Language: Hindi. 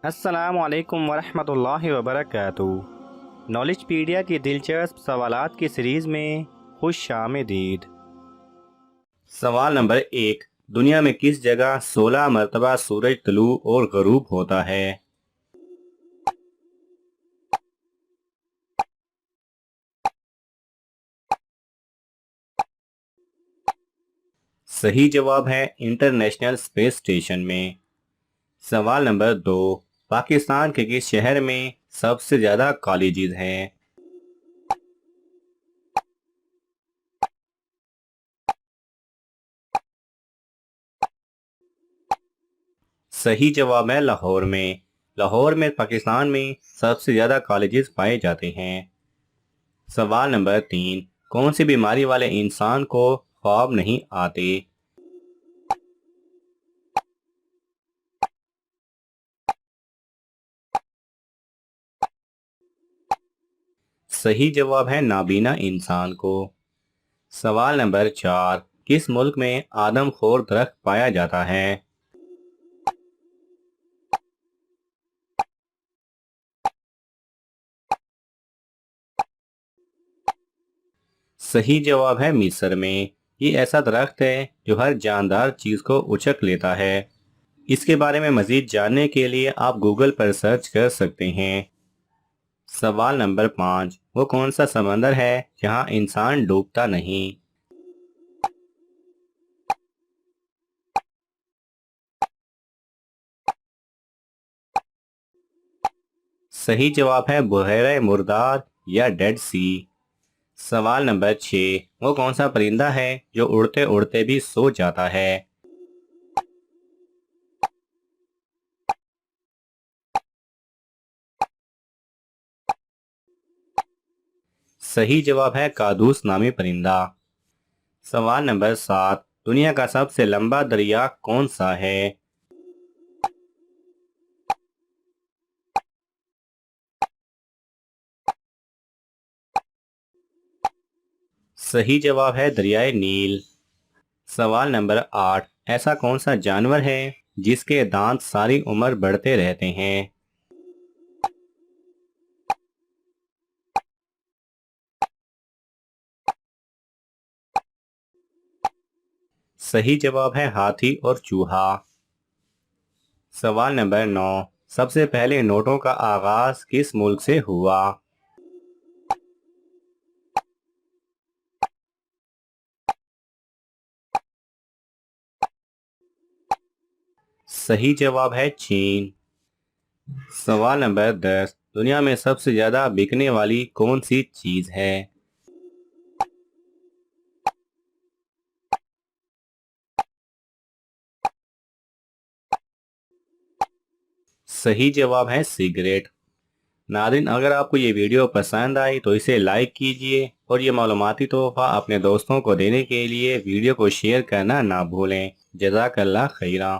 अस्सलामु अलैकुम वरहमतुल्लाहि वबरकातुहू। नॉलेजपीडिया की दिलचस्प सवालात की सीरीज़ में खुश आमदीद। सवाल नंबर 1। दुनिया में किस जगह 16 मरतबा सूरज तुलू और गरूब होता है? सही जवाब है इंटरनेशनल स्पेस स्टेशन में। सवाल नंबर 2। पाकिस्तान के किस शहर में सबसे ज़्यादा कॉलेजेस हैं? सही जवाब है लाहौर में। लाहौर में पाकिस्तान में सबसे ज़्यादा कॉलेजेस पाए जाते हैं। सवाल नंबर 3। कौन सी बीमारी वाले इंसान को ख्वाब नहीं आते? सही जवाब है नाबीना इंसान को। सवाल नंबर 4। किस मुल्क में आदमखोर दरख्त पाया जाता है? सही जवाब है मिस्र में। ये ऐसा दरख्त है जो हर जानदार चीज को उचक लेता है। इसके बारे में मजीद जानने के लिए आप गूगल पर सर्च कर सकते हैं। सवाल नंबर 5। वो कौन सा समंदर है जहां इंसान डूबता नहीं? सही जवाब है बुहैरा मुर्दार या डेड सी। सवाल नंबर 6। वो कौन सा परिंदा है जो उड़ते उड़ते भी सो जाता है? सही जवाब है कादूस नामी परिंदा। सवाल नंबर 7। दुनिया का सबसे लंबा दरिया कौन सा है? सही जवाब है दरियाए नील। सवाल नंबर 8। ऐसा कौन सा जानवर है जिसके दांत सारी उम्र बढ़ते रहते हैं? सही जवाब है हाथी और चूहा। सवाल नंबर 9। सबसे पहले नोटों का आगाज किस मुल्क से हुआ? सही जवाब है चीन। सवाल नंबर 10। दुनिया में सबसे ज्यादा बिकने वाली कौन सी चीज है? सही जवाब है सिगरेट। नाज़रीन, अगर आपको ये वीडियो पसंद आई तो इसे लाइक कीजिए और ये मालूमाती तोहफा अपने दोस्तों को देने के लिए वीडियो को शेयर करना ना भूलें। जज़ाकल्लाह खैरा।